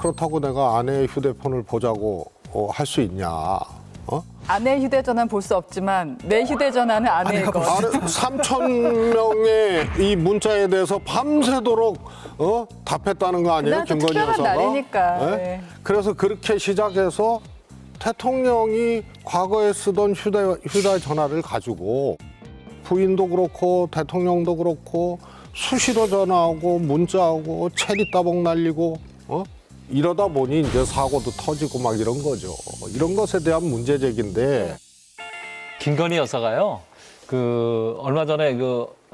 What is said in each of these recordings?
그렇다고 내가 아내의 휴대폰을 보자고 할 수 있냐? 아내 휴대전화는 볼 수 없지만 내 휴대전화는 아내의 것. 3천 명의 이 문자에 대해서 밤새도록 답했다는 거 아니에요, 그날도 김건희 특별한 여사가? 날이니까. 네? 네. 그래서 그렇게 시작해서 대통령이 과거에 쓰던 휴대전화를 가지고 부인도 그렇고 대통령도 그렇고 수시로 전화하고 문자하고 체리 따봉 날리고 이러다 보니 이제 사고도 터지고 막 이런 거죠. 이런 것에 대한 문제 제기인데 김건희 여사가요. 얼마 전에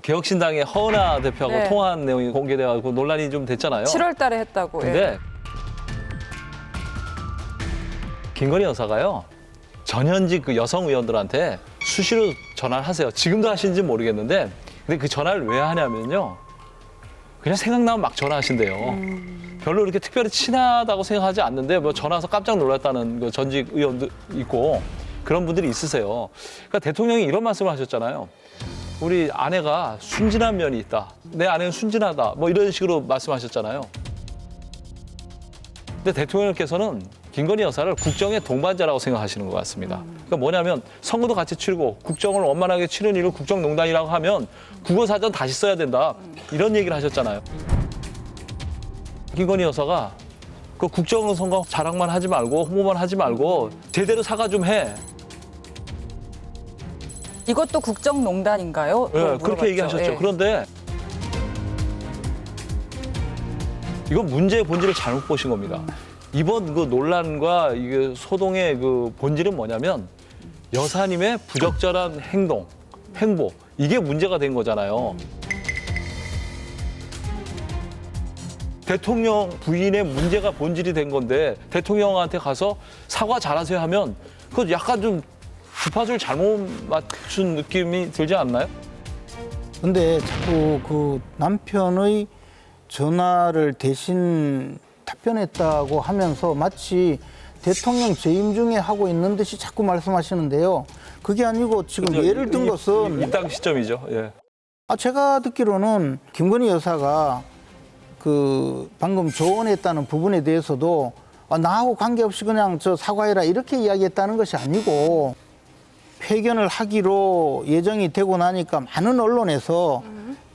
개혁신당의 허은하 대표하고 네. 통화한 내용이 공개돼가지고 논란이 좀 됐잖아요. 7월 달에 했다고. 예. 근데 김건희 여사가요. 전현직 여성 의원들한테 수시로 전화를 하세요. 지금도 하시는지 모르겠는데 근데 그 전화를 왜 하냐면요. 그냥 생각나면 막 전화하신대요. 별로 이렇게 특별히 친하다고 생각하지 않는데 뭐 전화해서 깜짝 놀랐다는 그 전직 의원도 있고 그런 분들이 있으세요. 그러니까 대통령이 이런 말씀을 하셨잖아요. 우리 아내가 순진한 면이 있다. 내 아내는 순진하다. 뭐 이런 식으로 말씀하셨잖아요. 근데 대통령께서는 김건희 여사를 국정의 동반자라고 생각하시는 것 같습니다. 그러니까 뭐냐면 선거도 같이 치르고 국정을 원만하게 치른 일을 국정농단이라고 하면 국어사전 다시 써야 된다. 이런 얘기를 하셨잖아요. 김건희 여사가 그 국정선거 자랑만 하지 말고 홍보만 하지 말고 제대로 사과 좀 해. 이것도 국정농단인가요? 네, 물어봤죠. 그렇게 얘기하셨죠. 예. 그런데 이건 문제의 본질을 잘못 보신 겁니다. 이번 그 논란과 이게 소동의 그 본질은 뭐냐면 여사님의 부적절한 행보 이게 문제가 된 거잖아요. 대통령 부인의 문제가 본질이 된 건데 대통령한테 가서 사과 잘하세요 하면 그거 약간 좀 주파수를 잘못 맞춘 느낌이 들지 않나요? 근데 자꾸 그 남편의 전화를 대신 답변했다고 하면서 마치 대통령 재임 중에 하고 있는 듯이 자꾸 말씀하시는데요. 그게 아니고 지금 예를 든 것은 입당 시점이죠. 예. 제가 듣기로는 김건희 여사가 방금 조언했다는 부분에 대해서도 나하고 관계없이 그냥 저 사과해라 이렇게 이야기했다는 것이 아니고 폐견을 하기로 예정이 되고 나니까 많은 언론에서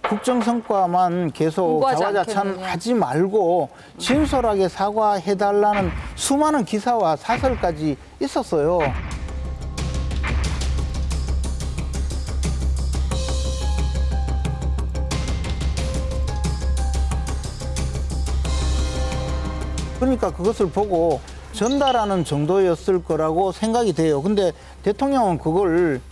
국정 성과만 계속 홍보하지 자화자찬하지 말고 진솔하게 사과해달라는 수많은 기사와 사설까지 있었어요. 그러니까 그것을 보고 전달하는 정도였을 거라고 생각이 돼요. 근데 대통령은 그걸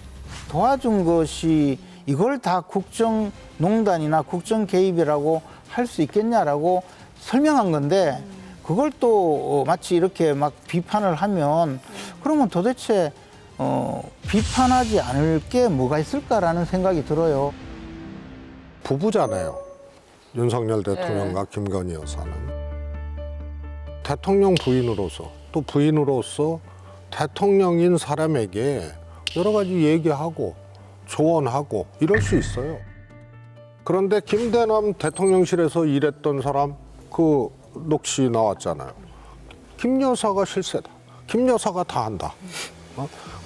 도와준 것이 이걸 다 국정농단이나 국정 개입이라고 할 수 있겠냐라고 설명한 건데 그걸 또 마치 이렇게 막 비판을 하면 그러면 도대체 비판하지 않을 게 뭐가 있을까라는 생각이 들어요. 부부잖아요. 윤석열 대통령과 김건희 여사는. 대통령 부인으로서 또 부인으로서 대통령인 사람에게 여러 가지 얘기하고 조언하고 이럴 수 있어요. 그런데 김대남 대통령실에서 일했던 사람 그 녹취 나왔잖아요. 김 여사가 실세다. 김 여사가 다 한다.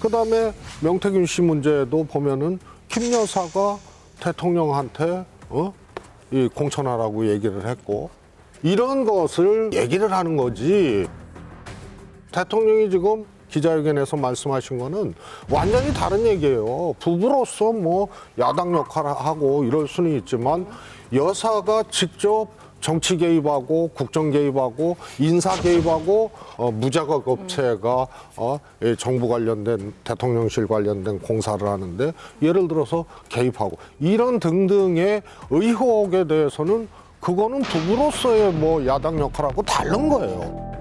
그다음에 명태균 씨 문제도 보면은 김 여사가 대통령한테 이 공천하라고 얘기를 했고 이런 것을 얘기를 하는 거지. 대통령이 지금 기자회견에서 말씀하신 거는 완전히 다른 얘기예요. 부부로서 뭐 야당 역할을 하고 이럴 수는 있지만 여사가 직접 정치 개입하고 국정 개입하고 인사 개입하고 무자각 업체가 정부 관련된 대통령실 관련된 공사를 하는데 예를 들어서 개입하고 이런 등등의 의혹에 대해서는 그거는 부부로서의 뭐 야당 역할하고 다른 거예요.